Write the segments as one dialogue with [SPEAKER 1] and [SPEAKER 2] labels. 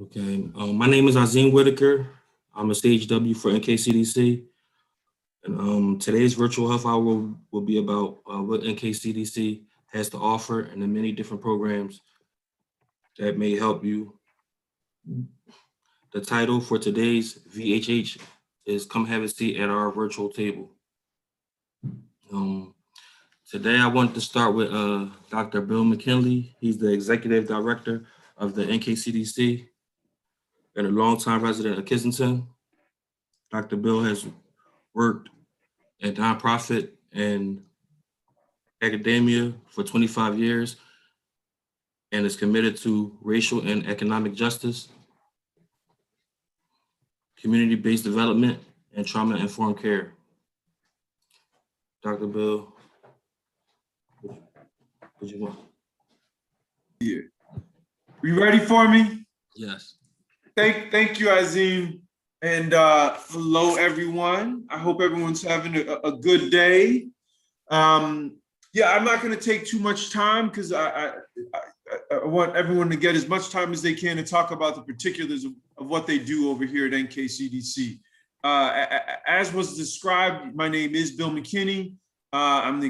[SPEAKER 1] Okay. My name is Azim Whitaker. I'm a CHW for Nkcdc. And today's virtual health hour will be about what Nkcdc has to offer and the many different programs that may help you. The title for today's VHH is Come Have a Seat at Our Virtual Table. Today I want to start with Dr. Bill Mckinney. He's the Executive Director of the Nkcdc and a longtime resident of Kensington. Dr. Bill has worked at nonprofit and academia for 25 years and is committed to racial and economic justice, community-based development, and trauma-informed care. Dr. Bill, what you want?
[SPEAKER 2] Yeah. Are you ready for me?
[SPEAKER 1] Yes.
[SPEAKER 2] Thank you, Azim. And hello, everyone. I hope everyone's having a good day. Yeah, I'm not going to take too much time because I want everyone to get as much time as they can to talk about the particulars of what they do over here at Nkcdc. As was described, my name is Bill Mckinney. I'm the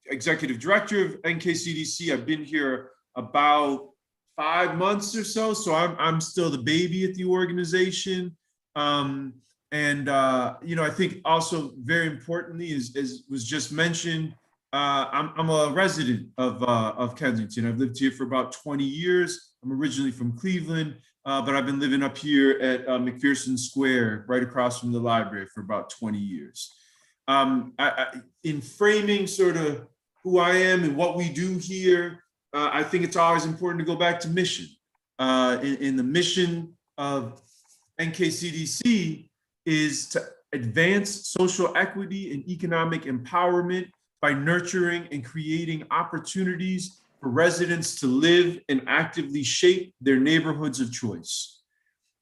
[SPEAKER 2] executive director of Nkcdc. I've been here about 5 months or so I'm still the baby at the organization. I think also very importantly, as was just mentioned, I'm a resident of Kensington. I've lived here for about 20 years. I'm originally from Cleveland, but I've been living up here at McPherson Square, right across from the library, for about 20 years. In framing sort of who I am and what we do here, I think it's always important to go back to mission. In the mission of Nkcdc is to advance social equity and economic empowerment by nurturing and creating opportunities for residents to live and actively shape their neighborhoods of choice.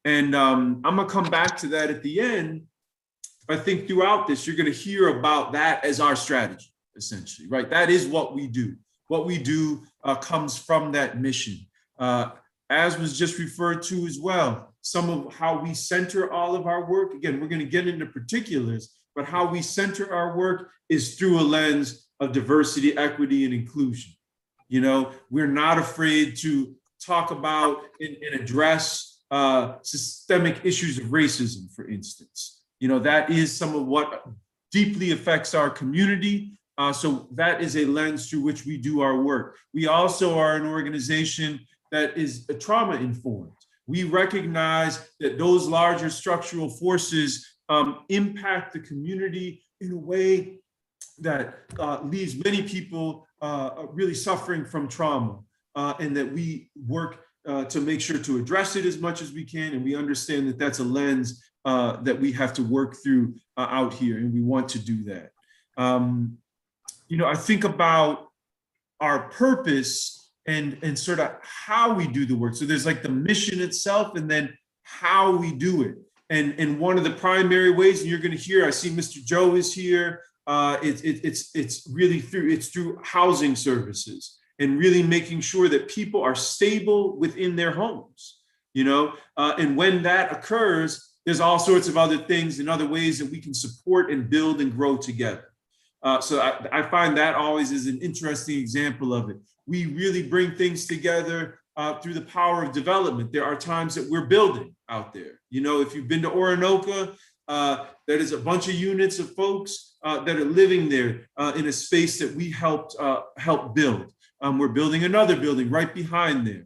[SPEAKER 2] And I'm gonna come back to that at the end. I think throughout this, you're gonna hear about that as our strategy, essentially, right? That is what we do. What we do comes from that mission. As was just referred to as well, some of how we center all of our work. Again, we're going to get into particulars, but how we center our work is through a lens of diversity, equity, and inclusion. You know, we're not afraid to talk about and address systemic issues of racism, for instance. You know, that is some of what deeply affects our community. So that is a lens through which we do our work. We also are an organization that is trauma informed. We recognize that those larger structural forces impact the community in a way that leaves many people really suffering from trauma, and that we work to make sure to address it as much as we can. And we understand that that's a lens that we have to work through out here, and we want to do that. You know, I think about our purpose and sort of how we do the work. So there's like the mission itself and then how we do it. And one of the primary ways, and you're going to hear, I see Mr. Joe is here. It's really through housing services and really making sure that people are stable within their homes, you know, and when that occurs, there's all sorts of other things and other ways that we can support and build and grow together. So I find that always is an interesting example of it. We really bring things together through the power of development. There are times that we're building out there. You know, if you've been to Orinoco, that is a bunch of units of folks that are living there in a space that we helped build. We're building another building right behind there.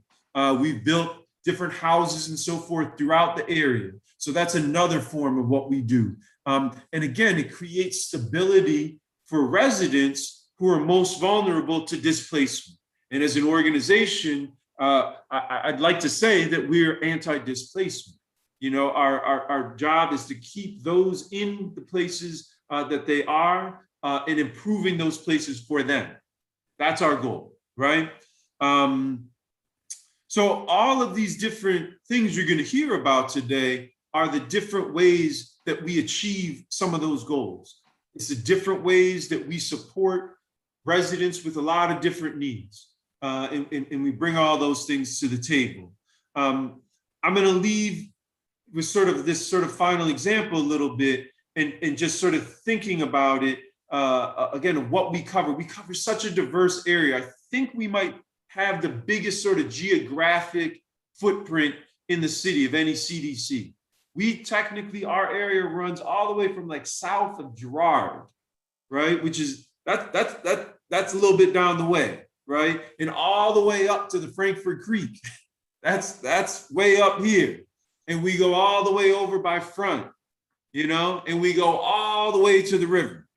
[SPEAKER 2] We've built different houses and so forth throughout the area. So that's another form of what we do. And again, it creates stability for residents who are most vulnerable to displacement. And as an organization, I'd like to say that we're anti-displacement. You know, our job is to keep those in the places that they are and improving those places for them. That's our goal, right? So all of these different things you're going to hear about today are the different ways that we achieve some of those goals. It's the different ways that we support residents with a lot of different needs. And we bring all those things to the table. I'm going to leave with sort of this sort of final example a little bit, and just sort of thinking about it, again, what we cover. We cover such a diverse area. I think we might have the biggest sort of geographic footprint in the city of any CDC. We technically, our area runs all the way from like south of Girard, right? Which is, that's a little bit down the way, right? And all the way up to the Frankfurt Creek. That's way up here. And we go all the way over by Front, you know, and we go all the way to the river.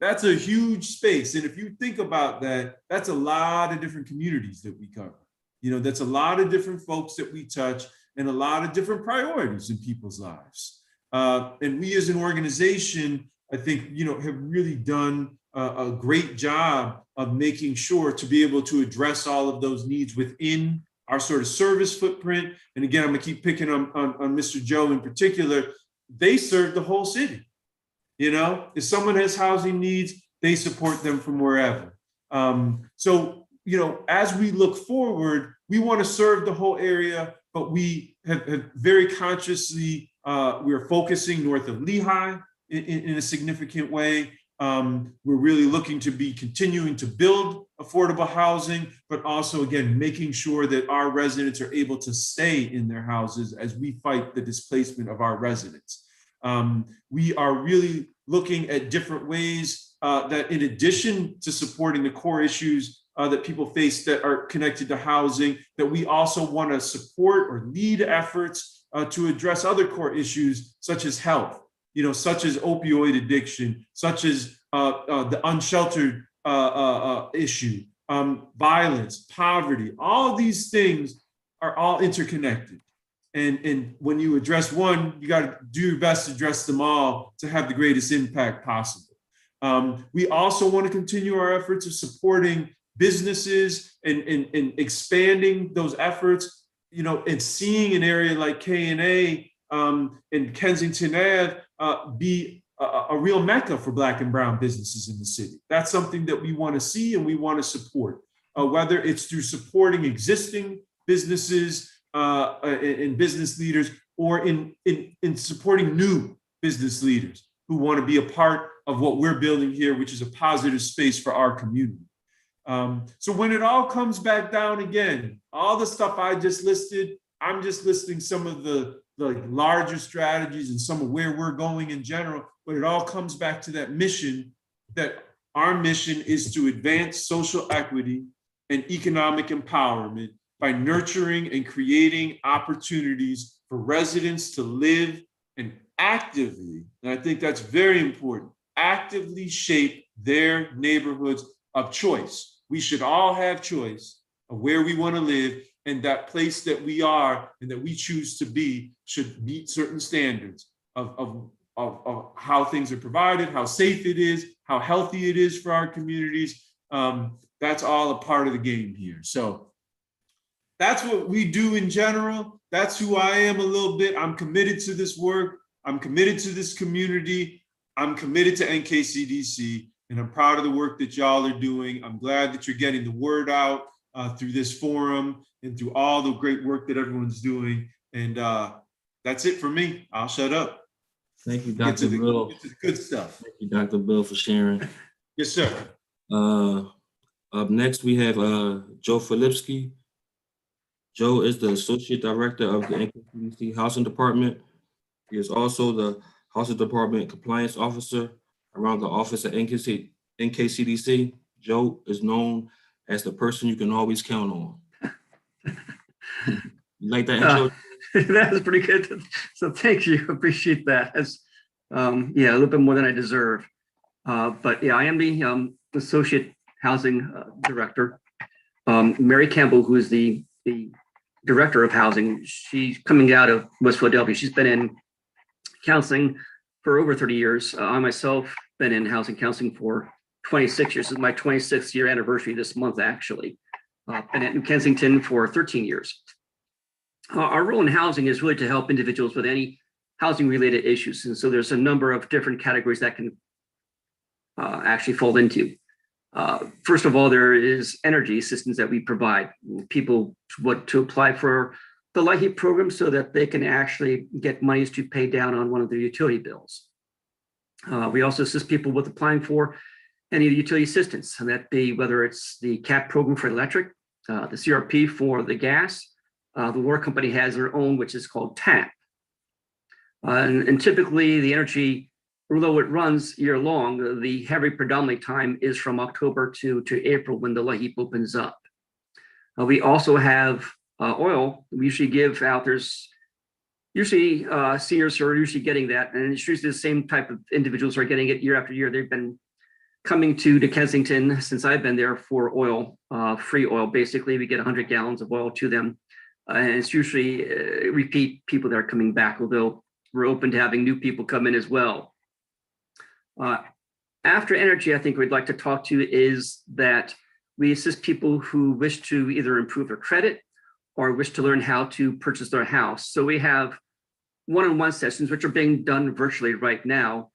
[SPEAKER 2] That's a huge space. And if you think about that, that's a lot of different communities that we cover. You know, that's a lot of different folks that we touch and a lot of different priorities in people's lives. And we as an organization, I think, you know, have really done a great job of making sure to be able to address all of those needs within our sort of service footprint. And again, I'm gonna keep picking on Mr. Joe in particular. They serve the whole city. You know, if someone has housing needs, they support them from wherever. So, you know, as we look forward, we want to serve the whole area, but we have very consciously, we're focusing north of Lehigh in a significant way. We're really looking to be continuing to build affordable housing, but also, again, making sure that our residents are able to stay in their houses as we fight the displacement of our residents. We are really looking at different ways that, in addition to supporting the core issues that people face that are connected to housing, that we also want to support or lead efforts to address other core issues such as health, you know, such as opioid addiction, such as the unsheltered issue, violence, poverty. All these things are all interconnected. And when you address one, you got to do your best to address them all to have the greatest impact possible. We also want to continue our efforts of supporting businesses and expanding those efforts, you know, and seeing an area like K&A and Kensington Ave be a real mecca for Black and Brown businesses in the city. That's something that we want to see and we want to support, whether it's through supporting existing businesses and business leaders, or in supporting new business leaders who want to be a part of what we're building here, which is a positive space for our community. So when it all comes back down again, all the stuff I just listed, I'm just listing some of the larger strategies and some of where we're going in general, but it all comes back to that mission, that our mission is to advance social equity and economic empowerment by nurturing and creating opportunities for residents to live and actively, and I think that's very important, actively shape their neighborhoods of choice. We should all have choice of where we want to live, and that place that we are and that we choose to be should meet certain standards of how things are provided, how safe it is, how healthy it is for our communities. That's all a part of the game here. So that's what we do in general. That's who I am a little bit. I'm committed to this work. I'm committed to this community. I'm committed to Nkcdc, and I'm proud of the work that y'all are doing. I'm glad that you're getting the word out through this forum and through all the great work that everyone's doing. And that's it for me. I'll shut up.
[SPEAKER 1] Thank you, Dr. Bill.
[SPEAKER 2] Get to the good stuff.
[SPEAKER 1] Thank you, Dr. Bill, for sharing.
[SPEAKER 2] Yes, sir.
[SPEAKER 1] Up next, we have Joe Felipsky. Joe is the Associate Director of the Nkcdc Housing Department. He is also the Housing Department Compliance Officer around the office at NKCDC. Joe is known as the person you can always count on. You like that intro?
[SPEAKER 3] That was pretty good. So thank you. Appreciate that. That's, yeah, a little bit more than I deserve. But yeah, I am the Associate Housing Director. Mary Campbell, who is the Director of Housing, she's coming out of West Philadelphia. She's been in counseling for over 30 years. I myself been in housing counseling for 26 years. This is my 26th year anniversary this month, actually. Been at Kensington for 13 years. Our role in housing is really to help individuals with any housing related issues. And so there's a number of different categories that can actually fall into. First of all, there is energy assistance that we provide. People want to apply for the light heat program so that they can actually get monies to pay down on one of their utility bills. We also assist people with applying for any utility assistance, and that be whether it's the CAP program for electric, the CRP for the gas. The water company has their own, which is called TAP. And typically the energy, although it runs year long, the heavy predominantly time is from October to April when the light heap opens up. We also have oil. We usually give out, there's usually seniors who are usually getting that, and it's usually the same type of individuals who are getting it year after year. They've been coming to Kensington since I've been there for oil, free oil. Basically, we get 100 gallons of oil to them. And it's usually repeat people that are coming back, although we're open to having new people come in as well. After energy, I think we'd like to talk to is that we assist people who wish to either improve their credit or wish to learn how to purchase their house. So we have one-on-one sessions, which are being done virtually right now,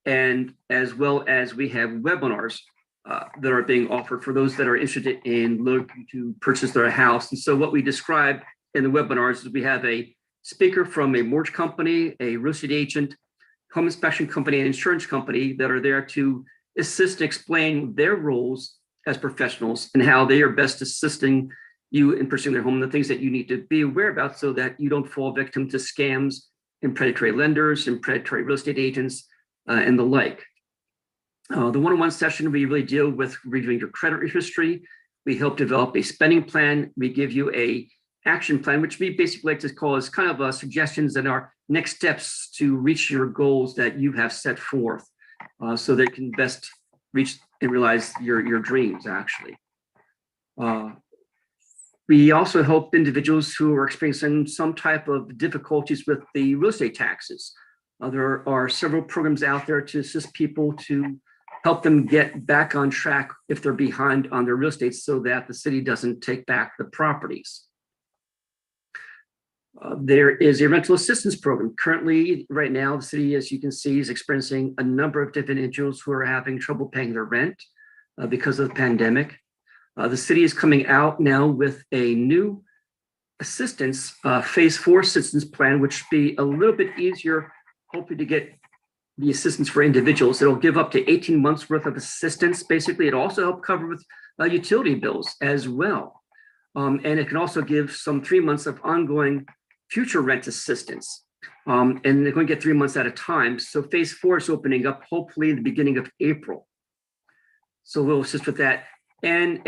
[SPEAKER 3] and as well as we have webinars that are being offered for those that are interested in looking to purchase their house. And so what we describe in the webinars is we have a speaker from a mortgage company, a real estate agent, home inspection company, and insurance company that are there to assist and explain their roles as professionals and how they are best assisting you in pursuing their home, and the things that you need to be aware about so that you don't fall victim to scams and predatory lenders and predatory real estate agents and the like. The one-on-one session, we really deal with reviewing your credit history. We help develop a spending plan. We give you a action plan, which we basically like to call as kind of suggestions and our next steps to reach your goals that you have set forth so that you can best reach and realize your dreams, actually. We also help individuals who are experiencing some type of difficulties with the real estate taxes. There are several programs out there to assist people to help them get back on track if they're behind on their real estate so that the city doesn't take back the properties. There is a rental assistance program. Currently, right now, the city, as you can see, is experiencing a number of different individuals who are having trouble paying their rent because of the pandemic. The city is coming out now with a new assistance, phase 4 assistance plan, which will be a little bit easier, hoping to get the assistance for individuals. It'll give up to 18 months worth of assistance. Basically, it'll also help cover with utility bills as well. And it can also give some 3 months of ongoing future rent assistance. And they're going to get 3 months at a time. So phase 4 is opening up hopefully in the beginning of April. So we'll assist with that. And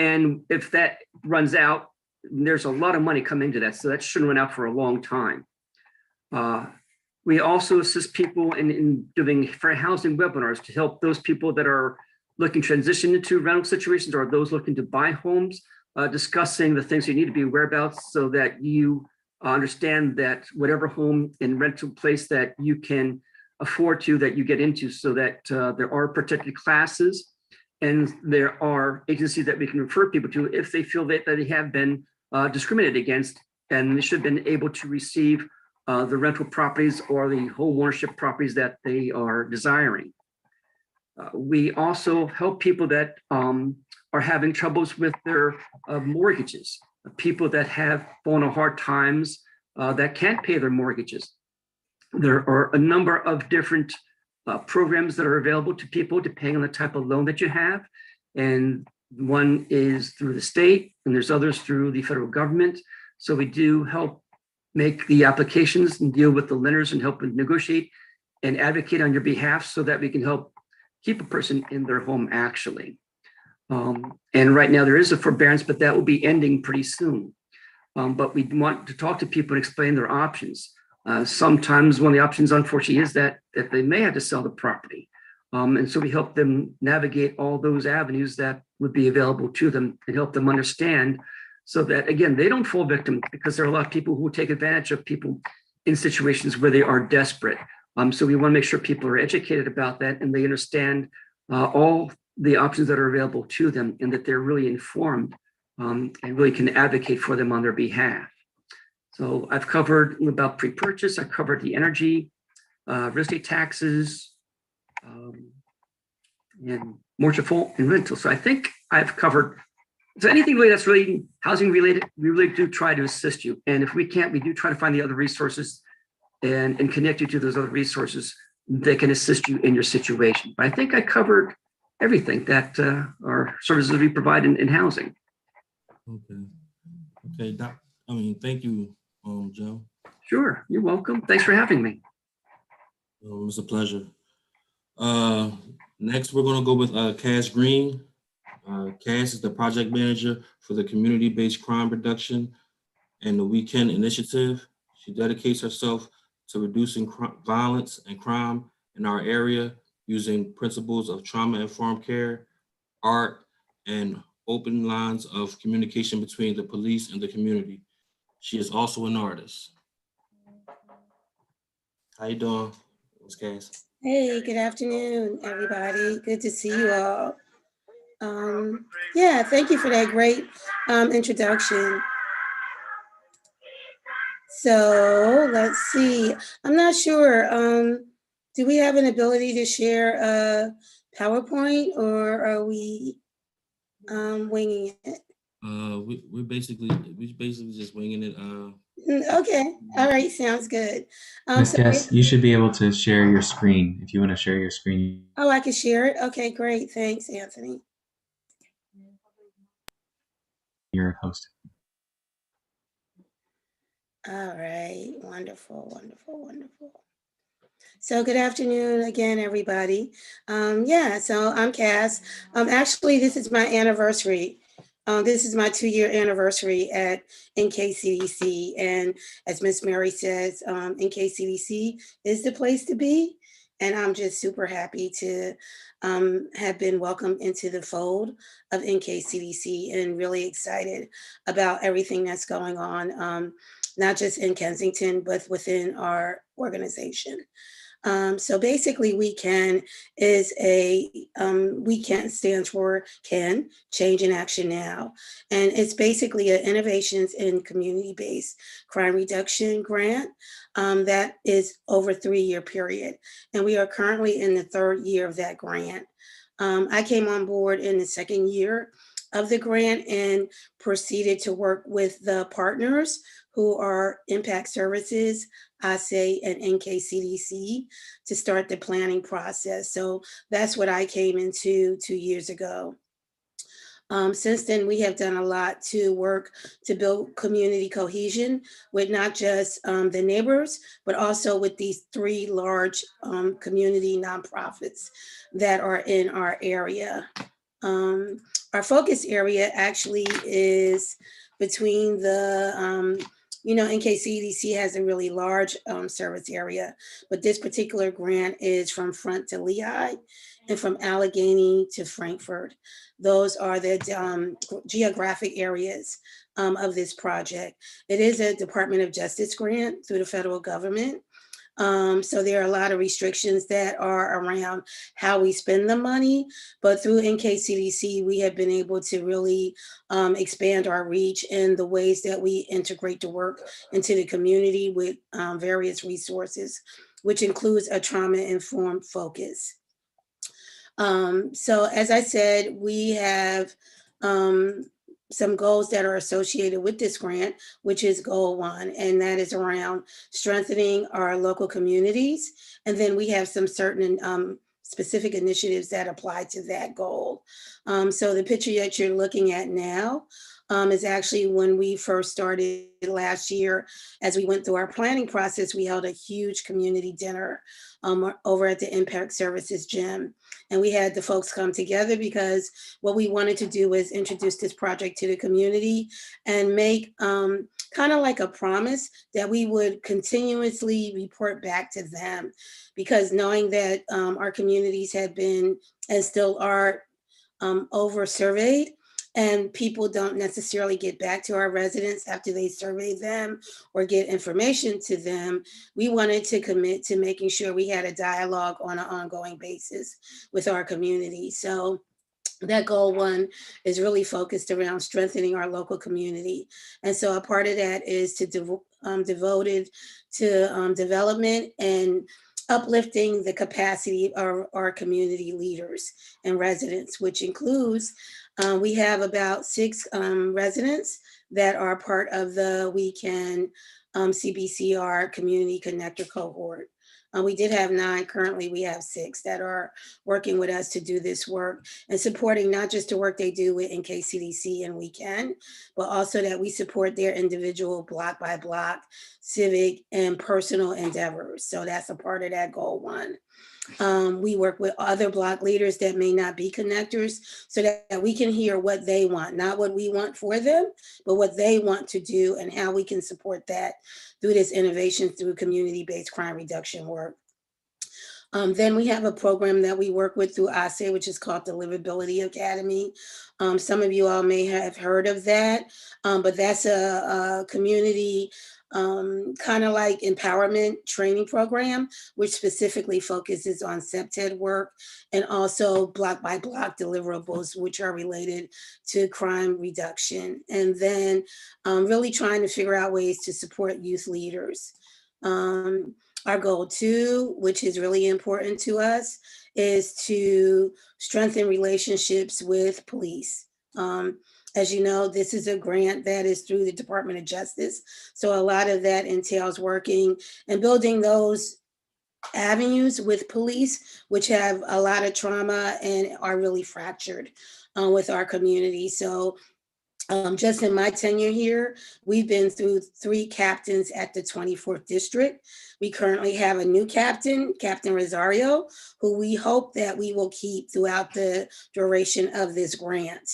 [SPEAKER 3] if that runs out, there's a lot of money coming into that. So that shouldn't run out for a long time. We also assist people in doing fair housing webinars to help those people that are looking to transition into rental situations or those looking to buy homes, discussing the things you need to be aware about so that you understand that whatever home and rental place that you can afford to, that you get into, so that there are protected classes and there are agencies that we can refer people to if they feel that they have been discriminated against and they should have been able to receive the rental properties or the home ownership properties that they are desiring. We also help people that are having troubles with their mortgages, people that have fallen on hard times that can't pay their mortgages. There are a number of different programs that are available to people depending on the type of loan that you have. And one is through the state and there's others through the federal government. So we do help make the applications and deal with the lenders and help negotiate and advocate on your behalf so that we can help keep a person in their home actually. And right now there is a forbearance, but that will be ending pretty soon. But we want to talk to people and explain their options. Sometimes one of the options, unfortunately, is that they may have to sell the property. And so we help them navigate all those avenues that would be available to them and help them understand so that, again, they don't fall victim, because there are a lot of people who take advantage of people in situations where they are desperate. So we want to make sure people are educated about that and they understand all the options that are available to them and that they're really informed and really can advocate for them on their behalf. So I've covered about pre-purchase, I covered the energy, real estate taxes, and mortgage default and rental. So I think I've covered So anything really that's really housing related, we really do try to assist you. And if we can't, we do try to find the other resources and connect you to those other resources that can assist you in your situation. But I think I covered everything that our services we provide in housing.
[SPEAKER 1] Okay. Okay, Doc. Thank you, Joe.
[SPEAKER 3] Sure, you're welcome. Thanks for having me.
[SPEAKER 1] It was a pleasure. Next, we're gonna go with Cass Green. Cass is the project manager for the community-based crime reduction and the Weekend Initiative. She dedicates herself to reducing violence and crime in our area using principles of trauma-informed care, art, and open lines of communication between the police and the community. She is also an artist. How you doing, Ms. Cass?
[SPEAKER 4] Hey, good afternoon, everybody. Good to see you all. Yeah, thank you for that great introduction. So let's see. I'm not sure. Do we have an ability to share a PowerPoint, or are we winging it?
[SPEAKER 1] We're basically just winging it.
[SPEAKER 4] Okay. All right. Sounds good.
[SPEAKER 5] Ms. Jess, you should be able to share your screen. If you want to share your screen.
[SPEAKER 4] Oh, I can share it. Okay, great. Thanks, Anthony.
[SPEAKER 5] You're a host.
[SPEAKER 4] All right. Wonderful, wonderful, wonderful. So good afternoon again, everybody. Yeah, so I'm Cass. Actually, this is my anniversary. This is my 2-year anniversary at Nkcdc. And as Miss Mary says, Nkcdc is the place to be. And I'm just super happy to have been welcomed into the fold of Nkcdc and really excited about everything that's going on, not just in Kensington, but within our organization. So basically, WeCan is WeCan stands for Can, Change in Action Now. And it's basically an innovations in community-based crime reduction grant that is over a 3-year period. And we are currently in the 3rd year of that grant. I came on board in the 2nd year of the grant and proceeded to work with the partners who are Impact Services, ASE, and Nkcdc to start the planning process. So that's what I came into 2 years ago. Since then, we have done a lot to work to build community cohesion with not just the neighbors, but also with these 3 large community nonprofits that are in our area. Our focus area actually is between the Nkcdc has a really large service area, but this particular grant is from Front to Lehigh and from Allegheny to Frankfurt. Those are the geographic areas of this project. It is a Department of Justice grant through the federal government. So there are a lot of restrictions that are around how we spend the money, but through Nkcdc, we have been able to really expand our reach in the ways that we integrate the work into the community with various resources, which includes a trauma-informed focus. So as I said, we have some goals that are associated with this grant, which is goal 1, and that is around strengthening our local communities. And then we have some certain specific initiatives that apply to that goal. So the picture that you're looking at now is actually when we first started last year. As we went through our planning process, we held a huge community dinner over at the Impact Services gym. And we had the folks come together because what we wanted to do was introduce this project to the community and make kind of like a promise that we would continuously report back to them, because knowing that our communities had been and still are over surveyed, and people don't necessarily get back to our residents after they survey them or get information to them, we wanted to commit to making sure we had a dialogue on an ongoing basis with our community. So that goal 1 is really focused around strengthening our local community. And so a part of that is to devoted to development and uplifting the capacity of our community leaders and residents, which includes, we have about 6 residents that are part of the We Can Cbcr Community Connector Cohort. We did have 9, currently we have 6 that are working with us to do this work and supporting not just the work they do with Nkcdc and We Can, but also that we support their individual block by block civic and personal endeavors. So that's a part of that goal 1. We work with other block leaders that may not be connectors so that we can hear what they want, not what we want for them, but what they want to do and how we can support that through this innovation through community-based crime reduction work. Then we have a program that we work with through ASE, which is called the Livability Academy. Some of you all may have heard of that, but that's a community kind of like empowerment training program, which specifically focuses on CPTED work and also block by block deliverables, which are related to crime reduction. And then really trying to figure out ways to support youth leaders. Our goal 2, which is really important to us, is to strengthen relationships with police. As you know, this is a grant that is through the Department of Justice. So a lot of that entails working and building those avenues with police, which have a lot of trauma and are really fractured with our community. So just in my tenure here, we've been through 3 captains at the 24th District. We currently have a new captain, Captain Rosario, who we hope that we will keep throughout the duration of this grant.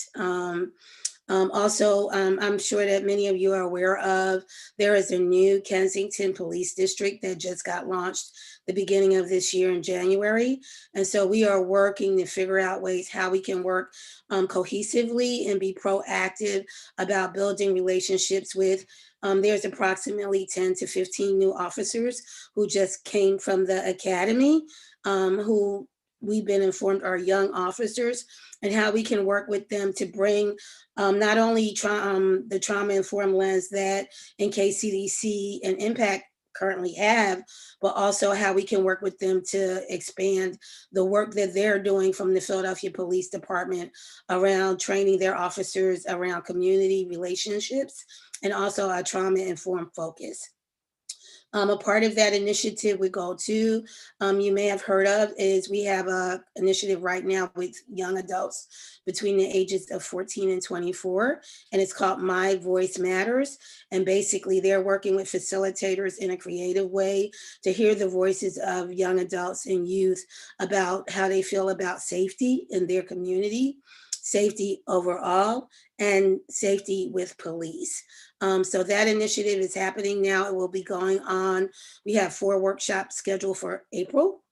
[SPEAKER 4] Also, I'm sure that many of you are aware of, there is a new Kensington Police District that just got launched the beginning of this year in January. And so we are working to figure out ways how we can work cohesively and be proactive about building relationships with, there's approximately 10 to 15 new officers who just came from the academy, who we've been informed are young officers, and how we can work with them to bring not only the trauma-informed lens that Nkcdc and Impact currently have, but also how we can work with them to expand the work that they're doing from the Philadelphia Police Department around training their officers around community relationships and also a trauma-informed focus. A part of that initiative we go to, you may have heard of, is we have a initiative right now with young adults between the ages of 14 and 24, and it's called My Voice Matters. And basically they're working with facilitators in a creative way to hear the voices of young adults and youth about how they feel about safety in their community, safety overall, and safety with police. So that initiative is happening now. It will be going on. We have 4 workshops scheduled for April.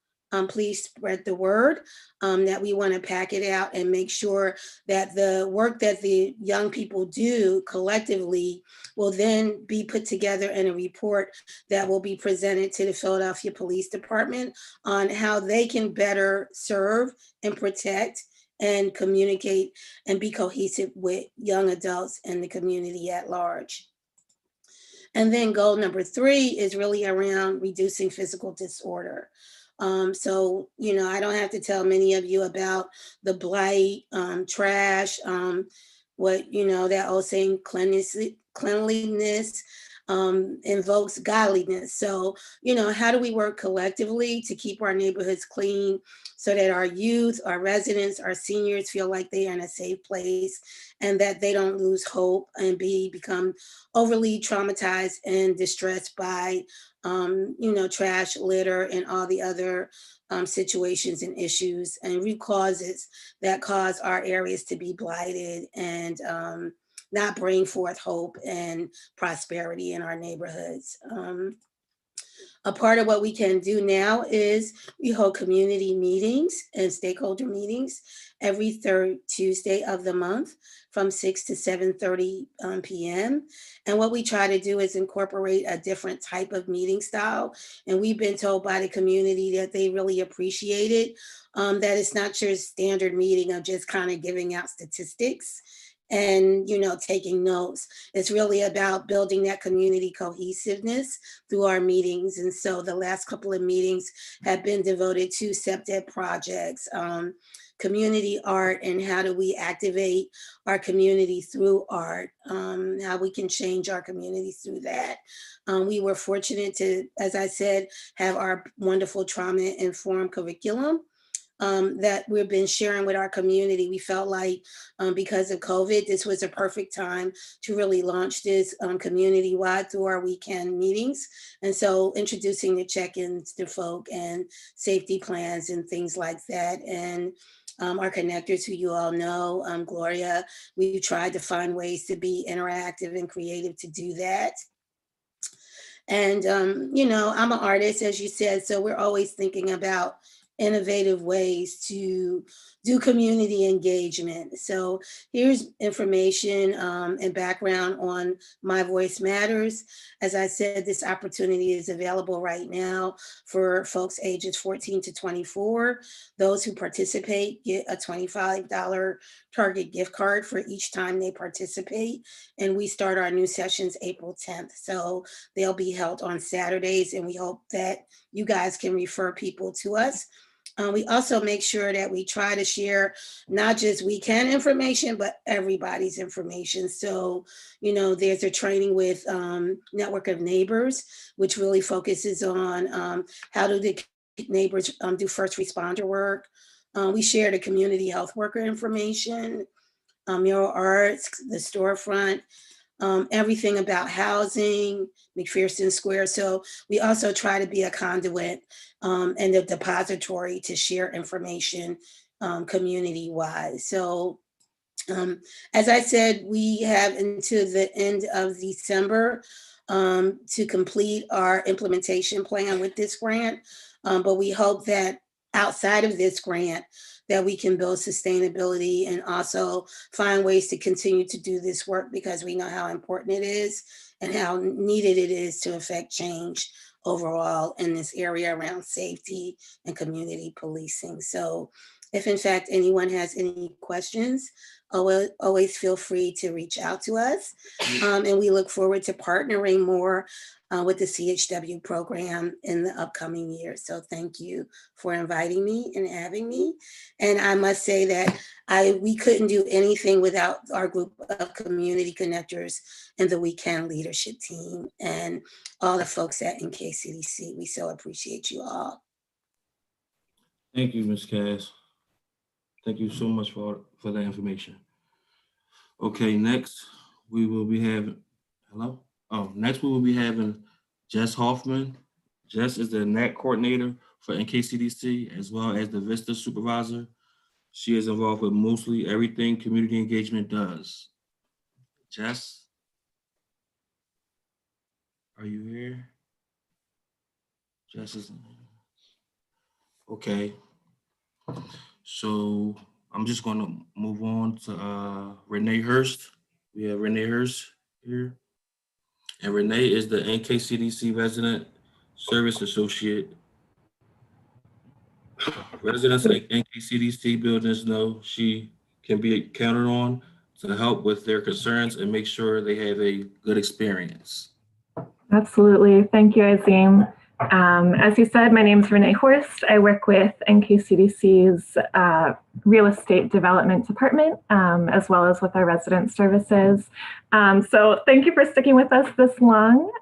[SPEAKER 4] Please spread the word that we want to pack it out and make sure that the work that the young people do collectively will then be put together in a report that will be presented to the Philadelphia Police Department on how they can better serve and protect and communicate and be cohesive with young adults and the community at large. And then goal number 3 is really around reducing physical disorder. So, you know, I don't have to tell many of you about the blight, trash, what, you know, that old saying, cleanliness invokes godliness. So, you know, how do we work collectively to keep our neighborhoods clean so that our youth, our residents, our seniors feel like they are in a safe place and that they don't lose hope and become overly traumatized and distressed by, you know, trash, litter, and all the other situations and issues and root causes that cause our areas to be blighted and not bring forth hope and prosperity in our neighborhoods. A part of what we can do now is we hold community meetings and stakeholder meetings every 3rd Tuesday of the month from 6 to 7:30 p.m. And what we try to do is incorporate a different type of meeting style. And we've been told by the community that they really appreciate it, that it's not your standard meeting of just kind of giving out statistics and, taking notes. It's really about building that community cohesiveness through our meetings. And so the last couple of meetings have been devoted to SEPTED projects, community art, and how do we activate our community through art, how we can change our community through that. We were fortunate to, as I said, have our wonderful trauma-informed curriculum that we've been sharing with our community. We felt like because of COVID, this was a perfect time to really launch this community-wide through our weekend meetings. And so introducing the check-ins to folk and safety plans and things like that. And our connectors, who you all know, Gloria, we tried to find ways to be interactive and creative to do that. And, I'm an artist, as you said, so we're always thinking about innovative ways to do community engagement. So here's information and background on My Voice Matters. As I said, this opportunity is available right now for folks ages 14 to 24. Those who participate get a $25 Target gift card for each time they participate. And we start our new sessions April 10th. So they'll be held on Saturdays, and we hope that you guys can refer people to us. We also make sure that we try to share not just weekend information, but everybody's information. So, there's a training with Network of Neighbors, which really focuses on how do the neighbors do first responder work. We share the community health worker information, mural arts, the storefront, everything about housing, McPherson Square. So we also try to be a conduit and a depository to share information community-wide. So as I said, we have until the end of December to complete our implementation plan with this grant. But we hope that outside of this grant, that we can build sustainability and also find ways to continue to do this work, because we know how important it is and how needed it is to affect change overall in this area around safety and community policing. So if in fact anyone has any questions, always feel free to reach out to us. And we look forward to partnering more with the CHW program in the upcoming year. So thank you for inviting me and having me. And I must say that we couldn't do anything without our group of community connectors and the weekend leadership team and all the folks at Nkcdc. We so appreciate you all.
[SPEAKER 1] Thank you, Ms. Cass. Thank you so much for that information. Okay, next we will be having, next we will be having Jess Hoffman. Jess is the NAC coordinator for Nkcdc, as well as the VISTA supervisor. She is involved with mostly everything community engagement does. Jess, are you here? Jess is, okay. So I'm just going to move on to Renee Hurst. We have Renee Hurst here. And Renee is the Nkcdc Resident Service Associate. Residents at Nkcdc buildings know she can be counted on to help with their concerns and make sure they have a good experience.
[SPEAKER 6] Absolutely. Thank you, Azim. As you said, my name is Renee Horst. I work with Nkcdc's Real Estate Development Department, as well as with our resident services. So thank you for sticking with us this long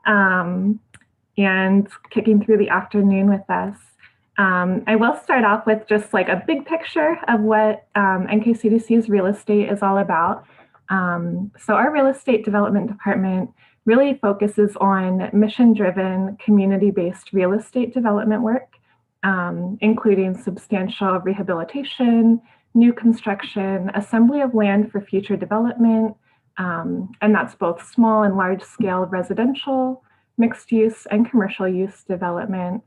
[SPEAKER 6] and kicking through the afternoon with us. I will start off with just like a big picture of what Nkcdc's real estate is all about. So our Real Estate Development Department really focuses on mission-driven, community-based real estate development work, including substantial rehabilitation, new construction, assembly of land for future development, and that's both small and large-scale residential, mixed-use, and commercial use development,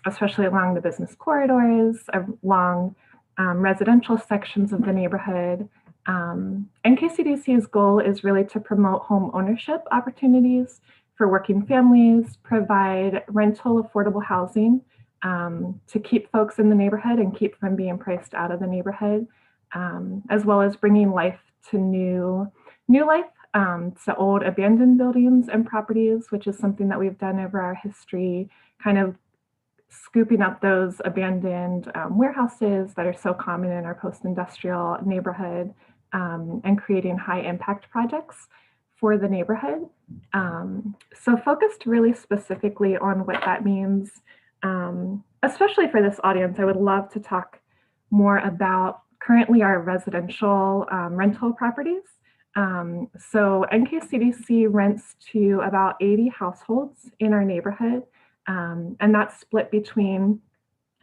[SPEAKER 6] especially along the business corridors, along residential sections of the neighborhood. Nkcdc's goal is really to promote home ownership opportunities for working families, provide rental affordable housing to keep folks in the neighborhood and keep from being priced out of the neighborhood, as well as bringing life to new life, to old abandoned buildings and properties, which is something that we've done over our history, kind of scooping up those abandoned warehouses that are so common in our post-industrial neighborhood, and creating high impact projects for the neighborhood. So focused really specifically on what that means, especially for this audience. I would love to talk more about currently our residential rental properties. So NKCDC rents to about 80 households in our neighborhood, and that's split between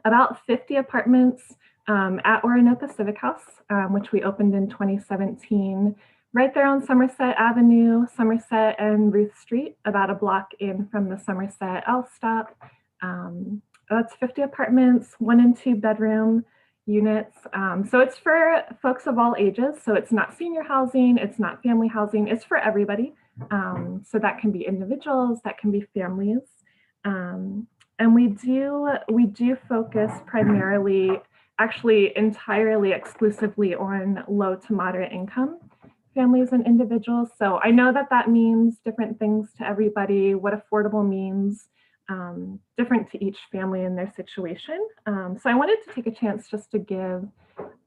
[SPEAKER 6] about 50 apartments at Orinoco Civic House, which we opened in 2017, right there on Somerset Avenue, Somerset and Ruth Street, about a block in from the Somerset L stop. That's 50 apartments, 1 and 2 bedroom units. So it's for folks of all ages. So it's not senior housing, it's not family housing, it's for everybody. So that can be individuals, that can be families. And we do focus primarily, actually entirely exclusively on low to moderate income families and individuals. So I know that that means different things to everybody. What affordable means, different to each family and their situation. So I wanted to take a chance just to give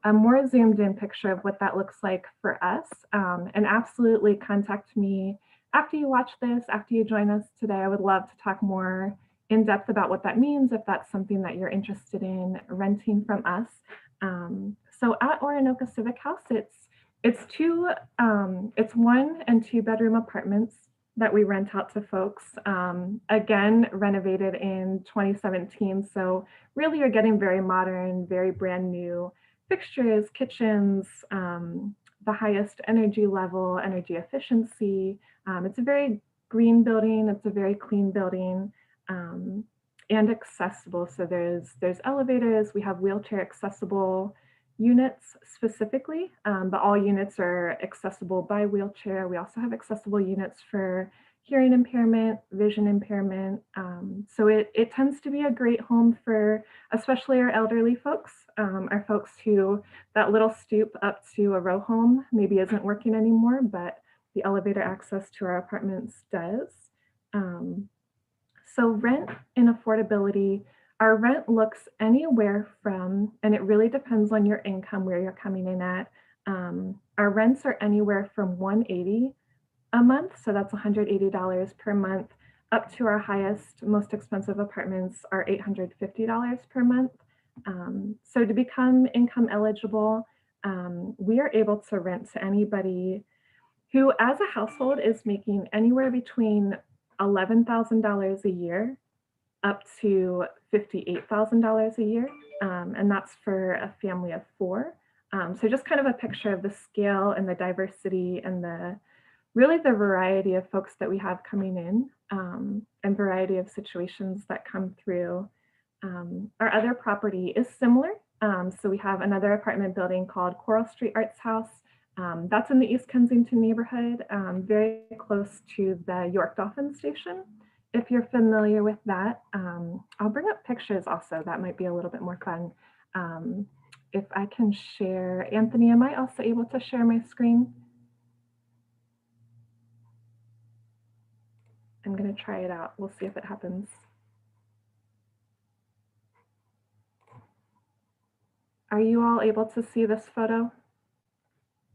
[SPEAKER 6] a more zoomed in picture of what that looks like for us. And absolutely contact me after you watch this, after you join us today. I would love to talk more in depth about what that means, if that's something that you're interested in renting from us. So at Orinoco Civic House, it's 1 and 2 bedroom apartments that we rent out to folks. Again, renovated in 2017. So really you're getting very modern, very brand new fixtures, kitchens, the highest energy level, energy efficiency. It's a very green building. It's a very clean building, and accessible. So there's elevators. We have wheelchair accessible units specifically, but all units are accessible by wheelchair. We also have accessible units for hearing impairment, vision impairment. So it tends to be a great home for especially our elderly folks, our folks who that little stoop up to a row home maybe isn't working anymore, but the elevator access to our apartments does. So rent and affordability, our rent looks anywhere from, and it really depends on your income, where you're coming in at. Our rents are anywhere from $180 a month, so that's $180 per month, up to our highest, most expensive apartments are $850 per month. So to become income eligible, we are able to rent to anybody who as a household is making anywhere between $11,000 a year up to $58,000 a year. And that's for a family of 4. So just kind of a picture of the scale and the diversity and really the variety of folks that we have coming in, and variety of situations that come through. Our other property is similar. So we have another apartment building called Coral Street Arts House. That's in the East Kensington neighborhood, very close to the York Dolphin Station. If you're familiar with that, I'll bring up pictures also. That might be a little bit more fun. If I can share, Anthony, am I also able to share my screen? I'm going to try it out. We'll see if it happens. Are you all able to see this photo?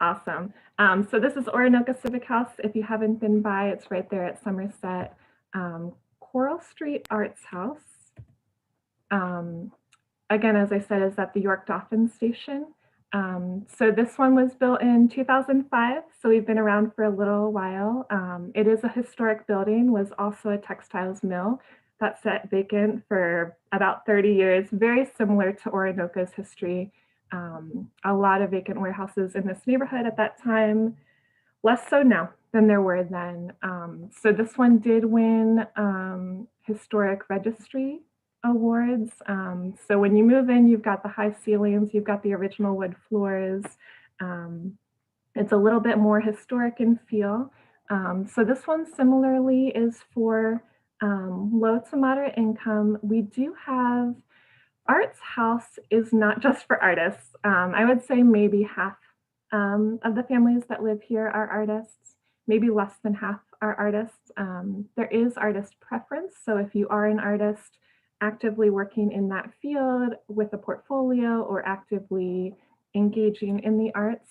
[SPEAKER 6] Awesome. So this is Orinoco Civic House. If you haven't been by, it's right there at Somerset. Coral Street Arts House. Again, as I said, is at the York Dolphin Station. So this one was built in 2005, so we've been around for a little while. It is a historic building, was also a textiles mill that sat vacant for about 30 years, very similar to Orinoco's history. A lot of vacant warehouses in this neighborhood at that time, less so now than there were then. So this one did win historic registry awards. So when you move in, you've got the high ceilings, you've got the original wood floors. It's a little bit more historic in feel. So this one similarly is for low to moderate income. We do have, Arts House is not just for artists. I would say maybe half of the families that live here are artists. Maybe less than half are artists. There is artist preference. So if you are an artist actively working in that field with a portfolio or actively engaging in the arts,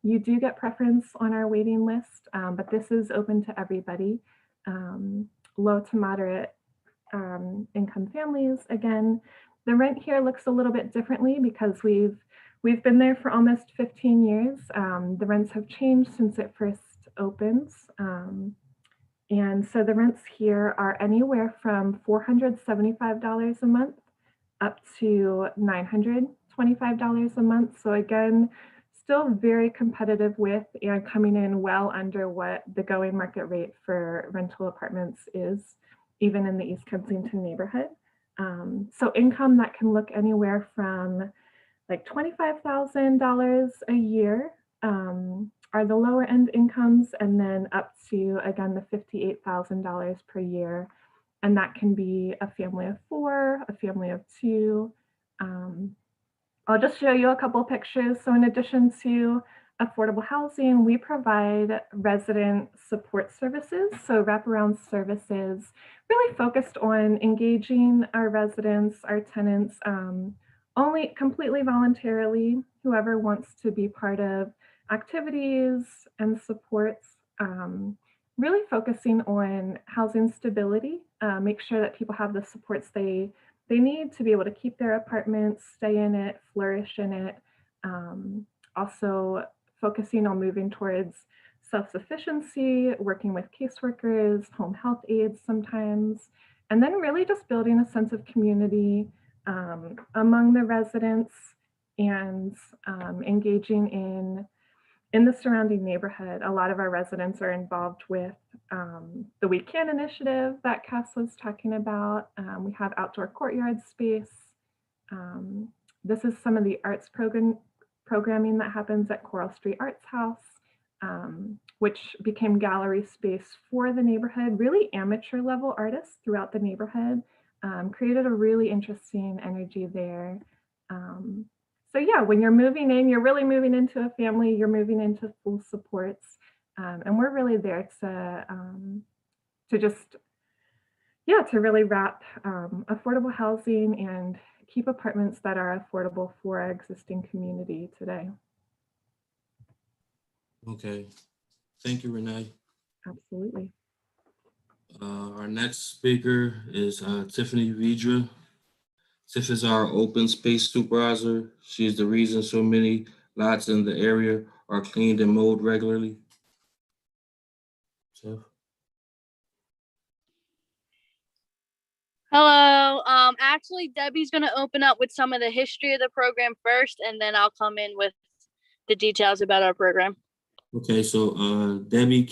[SPEAKER 6] you do get preference on our waiting list, but this is open to everybody. Low to moderate income families. Again, the rent here looks a little bit differently because we've been there for almost 15 years. The rents have changed since it first opens. And so the rents here are anywhere from $475 a month up to $925 a month. So again, still very competitive with and coming in well under what the going market rate for rental apartments is, even in the East Kensington neighborhood. So income that can look anywhere from like $25,000 a year are the lower end incomes, and then up to, again, the $58,000 per year. And that can be a family of 4, a family of 2. I'll just show you a couple of pictures. So in addition to affordable housing, we provide resident support services. So wraparound services really focused on engaging our residents, our tenants, only completely voluntarily. Whoever wants to be part of activities and supports, really focusing on housing stability, make sure that people have the supports they need to be able to keep their apartments, stay in it, flourish in it. Also focusing on moving towards self-sufficiency, working with caseworkers, home health aides sometimes, and then really just building a sense of community among the residents and engaging in the surrounding neighborhood. A lot of our residents are involved with the We Can initiative that Cass was talking about. We have outdoor courtyard space. This is some of the arts programming that happens at Coral Street Arts House, which became gallery space for the neighborhood. Really amateur level artists throughout the neighborhood, created a really interesting energy there. So yeah, when you're moving in, you're really moving into a family, you're moving into full supports. And we're really there to just, yeah, to really wrap affordable housing and keep apartments that are affordable for our existing community today.
[SPEAKER 1] Okay, thank you, Renee.
[SPEAKER 6] Absolutely.
[SPEAKER 1] Our next speaker is Tiffany Vedra. Tiff is our open space supervisor. She is the reason so many lots in the area are cleaned and mowed regularly. Tiff.
[SPEAKER 7] Hello. Actually, Debbie's going to open up with some of the history of the program first, and then I'll come in with the details about our program.
[SPEAKER 1] Okay, so Debbie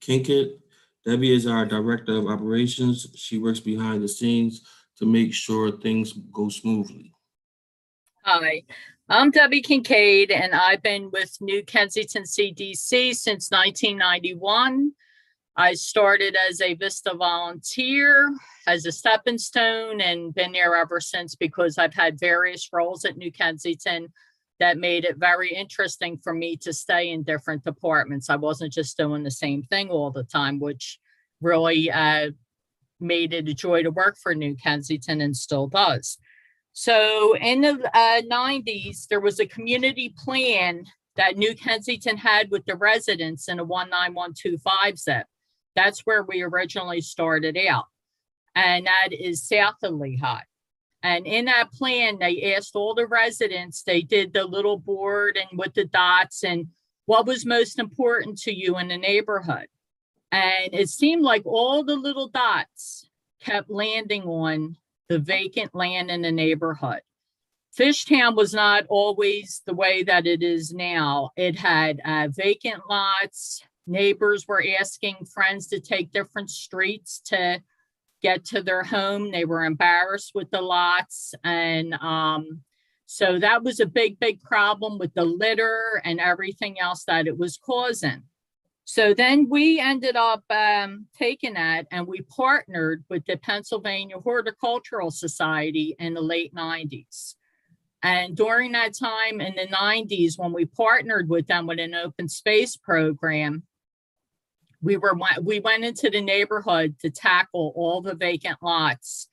[SPEAKER 1] Kinkett. Debbie is our director of operations. She works behind the scenes to make sure things go smoothly.
[SPEAKER 8] Hi, I'm Debbie Kincaid, and I've been with New Kensington CDC since 1991. I started as a Vista volunteer, as a stepping stone, and been there ever since because I've had various roles at New Kensington that made it very interesting for me to stay in different departments. I wasn't just doing the same thing all the time, which really made it a joy to work for New Kensington and still does. So in the 90s, there was a community plan that New Kensington had with the residents in a 19125 zip. That's where we originally started out. And that is south of Lehigh. And in that plan, they asked all the residents, they did the little board and with the dots and what was most important to you in the neighborhood. And it seemed like all the little dots kept landing on the vacant land in the neighborhood. Fishtown was not always the way that it is now. It had vacant lots. Neighbors were asking friends to take different streets to get to their home. They were embarrassed with the lots. And so that was a big, big problem with the litter and everything else that it was causing. So then we ended up taking that and we partnered with the Pennsylvania Horticultural Society in the late 90s. And during that time in the 90s, when we partnered with them with an open space program, we went into the neighborhood to tackle all the vacant lots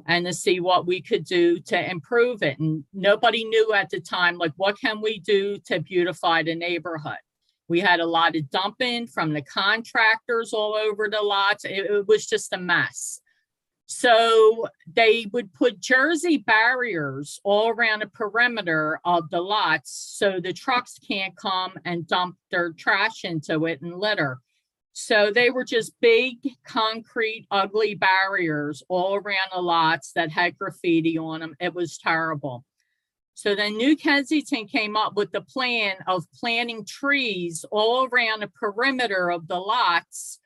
[SPEAKER 8] and to see what we could do to improve it. And nobody knew at the time, like, what can we do to beautify the neighborhood? We had a lot of dumping from the contractors all over the lots. It was just a mess. So they would put Jersey barriers all around the perimeter of the lots so the trucks can't come and dump their trash into it and litter. So they were just big, concrete, ugly barriers all around the lots that had graffiti on them. It was terrible. So then New Kensington came up with the plan of planting trees all around the perimeter of the lots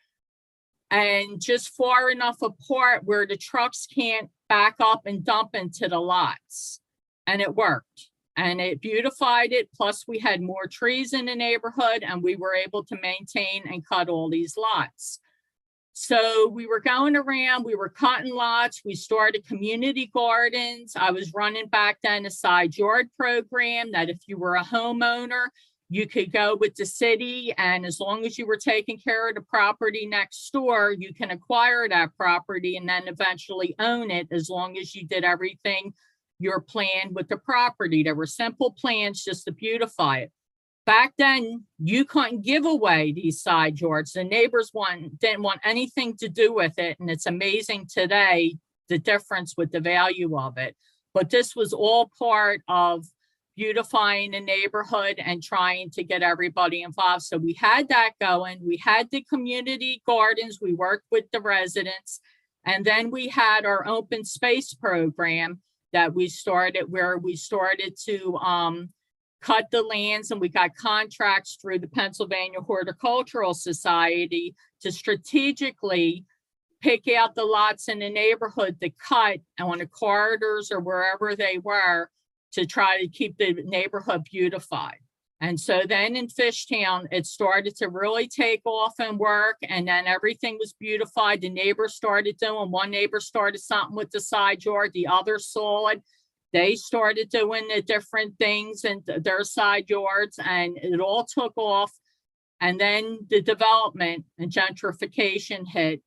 [SPEAKER 8] and just far enough apart where the trucks can't back up and dump into the lots. And it worked. And it beautified it. Plus, we had more trees in the neighborhood, and we were able to maintain and cut all these lots. So we were going around, we were cutting lots. We started community gardens. I was running back then a side yard program that if you were a homeowner, you could go with the city, and as long as you were taking care of the property next door, you can acquire that property and then eventually own it as long as you did everything your plan with the property. There were simple plans just to beautify it. Back then, you couldn't give away these side yards. The neighbors didn't want anything to do with it. And it's amazing today, the difference with the value of it. But this was all part of beautifying the neighborhood and trying to get everybody involved. So we had that going. We had the community gardens. We worked with the residents. And then we had our open space program that we started, where we started to cut the lands, and we got contracts through the Pennsylvania Horticultural Society to strategically pick out the lots in the neighborhood to cut on the corridors or wherever they were to try to keep the neighborhood beautified. And so then in Fishtown, it started to really take off and work, and then everything was beautified. The neighbors started doing, one neighbor started something with the side yard, the other saw it. They started doing the different things in their side yards, and it all took off. And then the development and gentrification hit,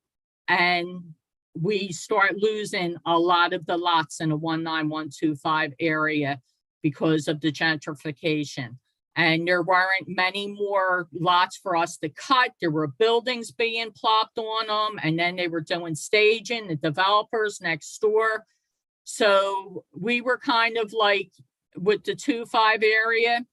[SPEAKER 8] and we start losing a lot of the lots in the 19125 area because of the gentrification. And there weren't many more lots for us to cut. There were buildings being plopped on them, and then they were doing staging, the developers next door. So we were kind of like with the 25 area,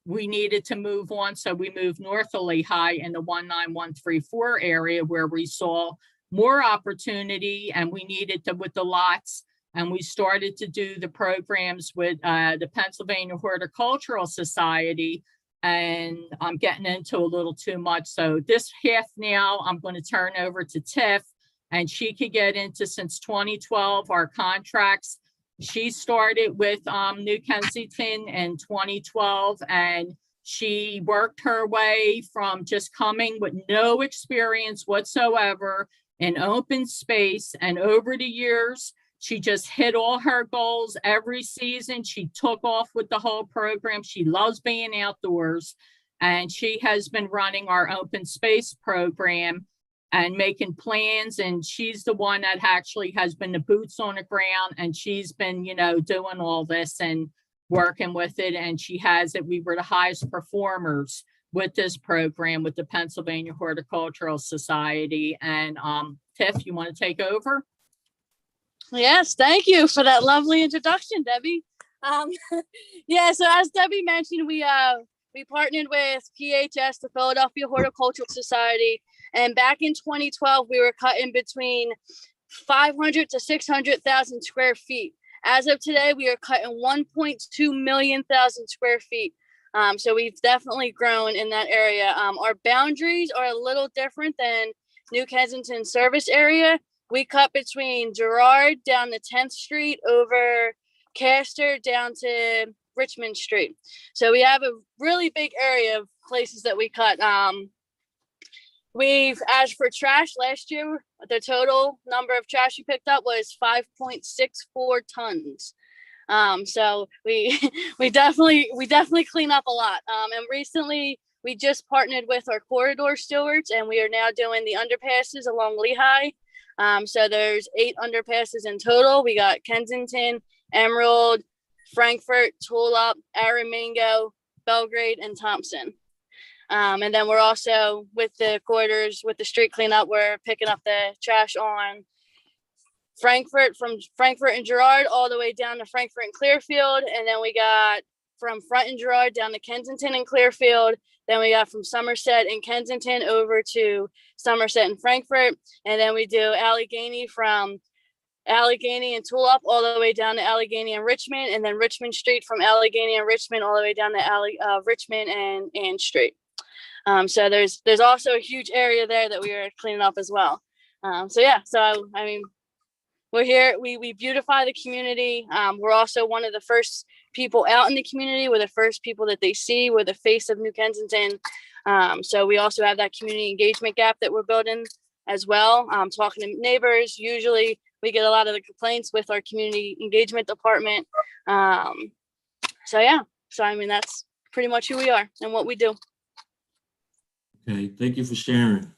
[SPEAKER 8] we needed to move on. So we moved north of Lehigh in the 19134 area where we saw more opportunity, and we needed to with the lots. And we started to do the programs with the Pennsylvania Horticultural Society. And I'm getting into a little too much. So this half now, I'm going to turn over to Tiff, and she could get into, since 2012, our contracts. She started with New Kensington in 2012, and she worked her way from just coming with no experience whatsoever in open space. And over the years, she just hit all her goals every season. She took off with the whole program. She loves being outdoors, and she has been running our open space program and making plans. And she's the one that actually has been the boots on the ground, and she's been, you know, doing all this and working with it. And she has it. We were the highest performers with this program with the Pennsylvania Horticultural Society. And Tiff, you want to take over?
[SPEAKER 7] Yes, thank you for that lovely introduction, Debbie. Yeah, so as Debbie mentioned, we partnered with PHS, the Philadelphia Horticultural Society, and back in 2012, we were cutting between 500 to 600,000 square feet. As of today, we are cutting 1.2 million square feet. So we've definitely grown in that area. Our boundaries are a little different than New Kensington service area. We cut between Girard down to 10th Street, over Castor down to Richmond Street. So we have a really big area of places that we cut. As for trash, last year, the total number of trash we picked up was 5.64 tons. So we we definitely clean up a lot. And recently we just partnered with our corridor stewards, and we are now doing the underpasses along Lehigh. So there's 8 underpasses in total. We got Kensington, Emerald, Frankfurt, Tulip, Aramingo, Belgrade, and Thompson. And then we're also with the corridors, with the street cleanup, we're picking up the trash on Frankfurt, from Frankfurt and Girard all the way down to Frankfurt and Clearfield. And then we got from Front and Girard down to Kensington and Clearfield. Then we got from Somerset and Kensington over to Somerset and Frankfurt. And then we do Allegheny, from Allegheny and Tulip all the way down to Allegheny and Richmond. And then Richmond Street from Allegheny and Richmond all the way down to Richmond and Ann Street. So there's also a huge area there that we are cleaning up as well. So yeah, so I mean, we're here, we beautify the community. We're also one of the first people out in the community. We're the first people that they see. We're the face of New Kensington. So we also have that community engagement gap that we're building as well. Talking to neighbors, usually we get a lot of the complaints with our community engagement department. So yeah, so I mean, that's pretty much who we are and what we do.
[SPEAKER 1] Okay, thank you for sharing.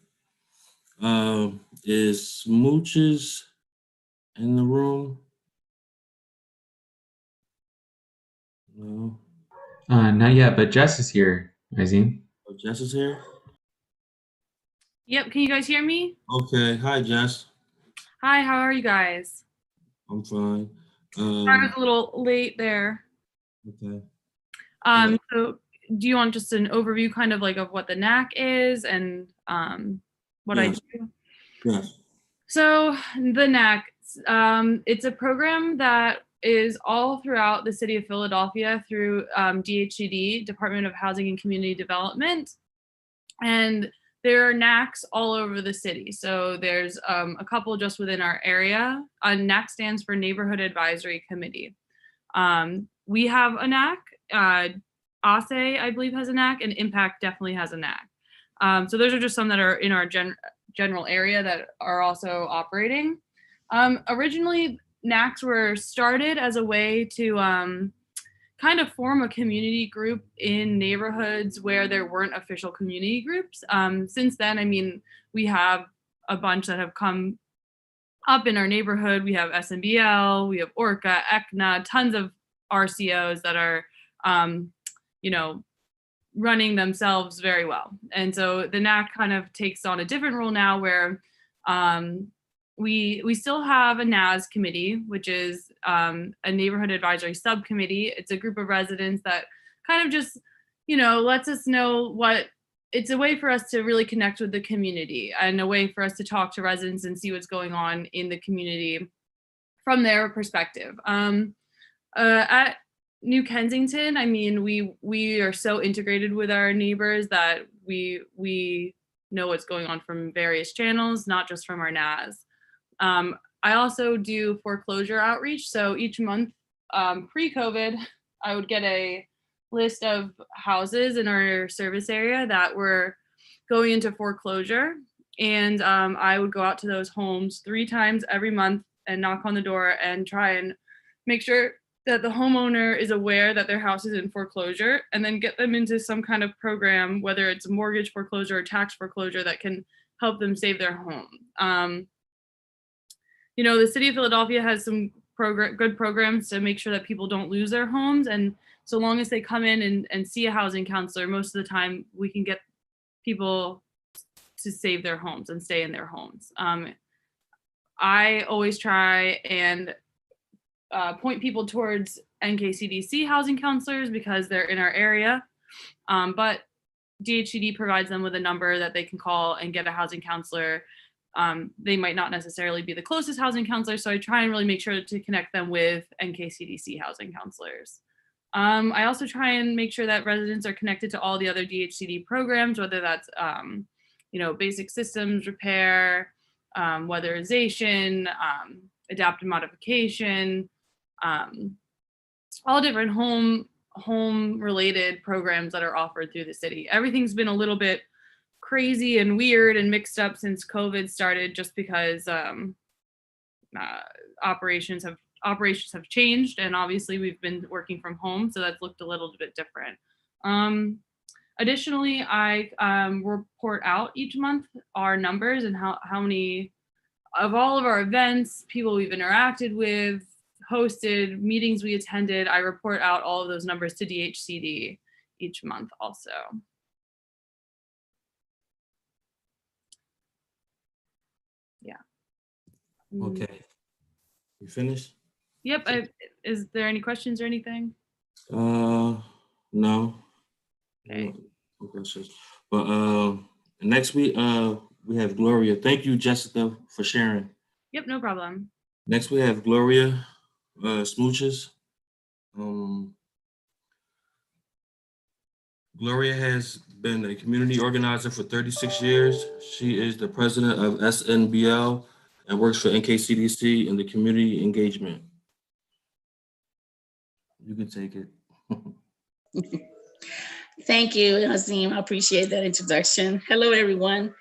[SPEAKER 1] Is Smooches in the room? No.
[SPEAKER 5] Not yet, but Jess is here, Azim.
[SPEAKER 1] Oh, Jess is here?
[SPEAKER 9] Yep, can you guys hear me?
[SPEAKER 1] Okay, hi Jess.
[SPEAKER 9] Hi, how are you guys?
[SPEAKER 1] I'm fine.
[SPEAKER 9] I was a little late there.
[SPEAKER 1] Okay.
[SPEAKER 9] So do you want just an overview kind of like of what the NAC is and what
[SPEAKER 1] Yes.
[SPEAKER 9] I do?
[SPEAKER 1] Yes.
[SPEAKER 9] So the NAC, it's a program that is all throughout the city of Philadelphia through DHCD, Department of Housing and Community Development. And there are NACs all over the city. So there's a couple just within our area. NAC stands for Neighborhood Advisory Committee. We have a NAC. ASE, I believe, has a NAC, and Impact definitely has a NAC. So those are just some that are in our general area that are also operating. Originally, NACs were started as a way to kind of form a community group in neighborhoods where there weren't official community groups. Since then, I mean, we have a bunch that have come up in our neighborhood. We have SMBL, we have ORCA, ECNA, tons of RCOs that are, you know, running themselves very well. And so the NAC kind of takes on a different role now where we still have a Nas Committee, which is a neighborhood advisory subcommittee. It's a group of residents that kind of just, you know, lets us know what, it's a way for us to really connect with the community and a way for us to talk to residents and see what's going on in the community from their perspective. At New Kensington, I mean, we are so integrated with our neighbors that we know what's going on from various channels, not just from our NAS. I also do foreclosure outreach. So each month, pre-COVID, I would get a list of houses in our service area that were going into foreclosure. And I would go out to those homes 3 times every month and knock on the door and try and make sure that the homeowner is aware that their house is in foreclosure, and then get them into some kind of program, whether it's mortgage foreclosure or tax foreclosure, that can help them save their home. You know, the city of Philadelphia has some good programs to make sure that people don't lose their homes. And so long as they come in and see a housing counselor, most of the time we can get people to save their homes and stay in their homes. I always try and point people towards Nkcdc housing counselors because they're in our area, but DHCD provides them with a number that they can call and get a housing counselor. They might not necessarily be the closest housing counselor, so I try and really make sure to connect them with Nkcdc housing counselors. I also try and make sure that residents are connected to all the other DHCD programs, whether that's you know, basic systems repair, weatherization, adaptive modification, all different home related programs that are offered through the city. Everything's been a little bit crazy and weird and mixed up since COVID started, just because operations have operations have changed, and obviously we've been working from home, so that's looked a little bit different. Additionally, I report out each month our numbers and how many of all of our events, people we've interacted with, hosted, meetings we attended. I report out all of those numbers to DHCD each month also. Yeah.
[SPEAKER 1] Okay. You finished?
[SPEAKER 9] Yep. Is there any questions or anything?
[SPEAKER 1] No.
[SPEAKER 9] Okay.
[SPEAKER 1] No questions. But next week we have Gloria. Thank you, Jessica, for sharing.
[SPEAKER 9] Yep, no problem.
[SPEAKER 1] Next we have Gloria Smooches. Gloria has been a community organizer for 36 years. She is the president of SNBL and works for NKCDC in the community engagement. You can take it.
[SPEAKER 10] Thank you, Azim. I appreciate that introduction. Hello, everyone.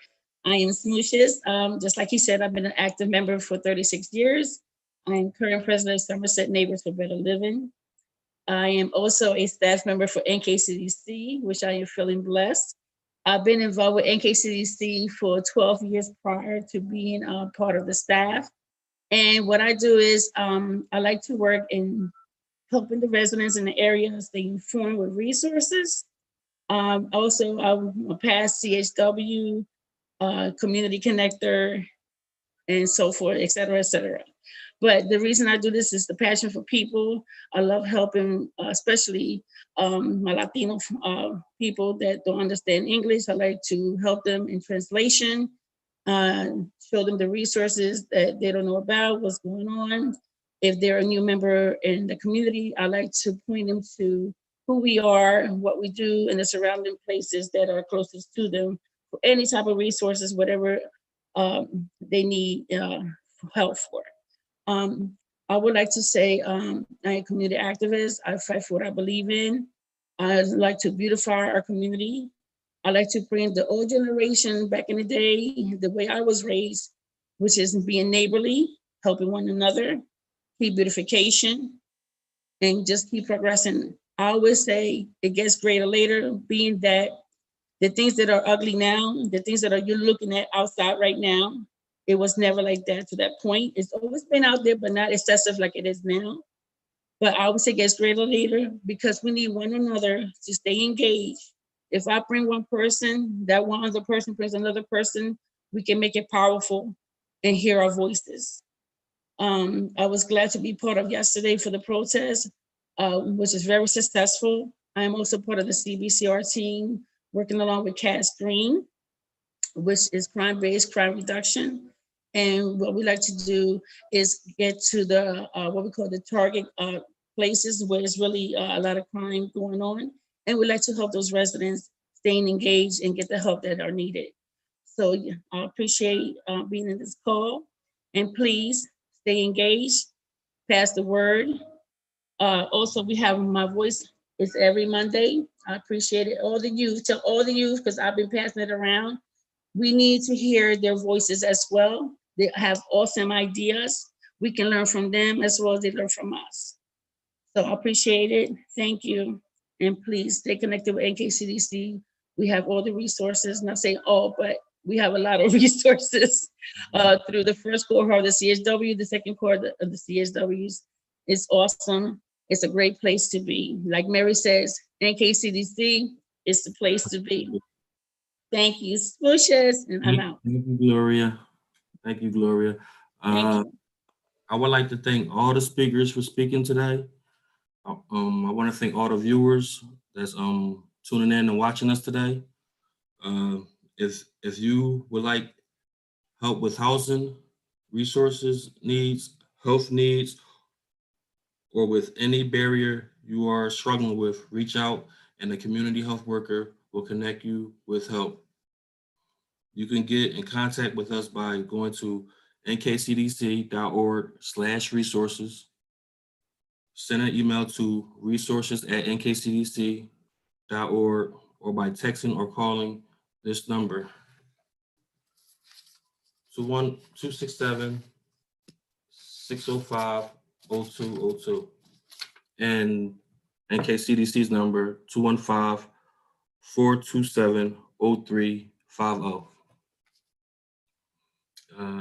[SPEAKER 10] I am Smooshes. Just like you said, I've been an active member for 36 years. I am current president of Somerset Neighbors for Better Living. I am also a staff member for NKCDC, which I am feeling blessed. I've been involved with NKCDC for 12 years prior to being part of the staff. And what I do is I like to work in helping the residents in the area stay informed with resources. Also, I'm a past CHW, community connector, and so forth, et cetera, et cetera. But the reason I do this is the passion for people. I love helping, especially my Latino people that don't understand English. I like to help them in translation, show them the resources that they don't know about, what's going on. If they're a new member in the community, I like to point them to who we are, what we do, and the surrounding places that are closest to them for any type of resources, whatever they need help for. I would like to say I'm a community activist. I fight for what I believe in. I like to beautify our community. I like to bring the old generation back in the day, the way I was raised, which is being neighborly, helping one another, keep beautification, and just keep progressing. I always say it gets greater later, being that the things that are ugly now, the things that you're looking at outside right now, it was never like that to that point. It's always been out there, but not excessive like it is now. But I would say it gets greater later because we need one another to stay engaged. If I bring one person, that one other person brings another person, we can make it powerful and hear our voices. I was glad to be part of yesterday for the protest, which is very successful. I am also part of the Cbcr team, working along with Cass Green, which is crime-based crime reduction. And what we like to do is get to the, what we call the target places where there's really a lot of crime going on. And we like to help those residents staying engaged and get the help that are needed. So yeah, I appreciate being in this call. And please stay engaged, pass the word. Also, we have My Voice. It's every Monday. I appreciate it. All the youth, tell all the youth, because I've been passing it around. We need to hear their voices as well. They have awesome ideas. We can learn from them as well as they learn from us. So I appreciate it. Thank you. And please stay connected with NKCDC. We have all the resources, not saying all, but we have a lot of resources through the first cohort of the CHW, the second cohort of the CHWs. It's awesome. It's a great place to be. Like Mary says, NKCDC is the place to be. Thank you, Smooshes, and I'm out.
[SPEAKER 1] Thank you, Gloria. Thank you, Gloria.
[SPEAKER 10] Thank you.
[SPEAKER 1] I would like to thank all the speakers for speaking today. I want to thank all the viewers that's tuning in and watching us today. If you would like help with housing, resources needs, health needs, or with any barrier you are struggling with, reach out and a community health worker will connect you with help. You can get in contact with us by going to nkcdc.org/resources. Send an email to resources@nkcdc.org or by texting or calling this number, 267-605-4645. 0202. And NKCDC's number 215-427-0350.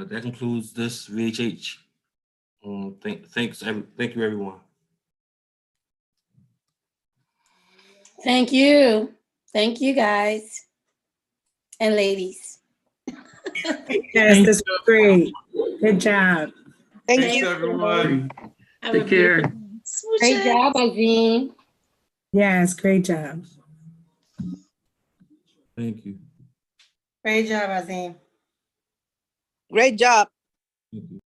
[SPEAKER 1] That concludes this VHH. Thank you, everyone.
[SPEAKER 4] Thank you. Thank you, guys and ladies.
[SPEAKER 11] Yes, this was great. Good job.
[SPEAKER 2] Thanks, everyone.
[SPEAKER 10] Have a
[SPEAKER 3] Take care.
[SPEAKER 10] beautiful one.
[SPEAKER 4] Great
[SPEAKER 10] Smooches.
[SPEAKER 4] job, Azim.
[SPEAKER 11] Yes, great job.
[SPEAKER 1] Thank you.
[SPEAKER 4] Great job, Azim.
[SPEAKER 12] Great job.
[SPEAKER 1] Thank you.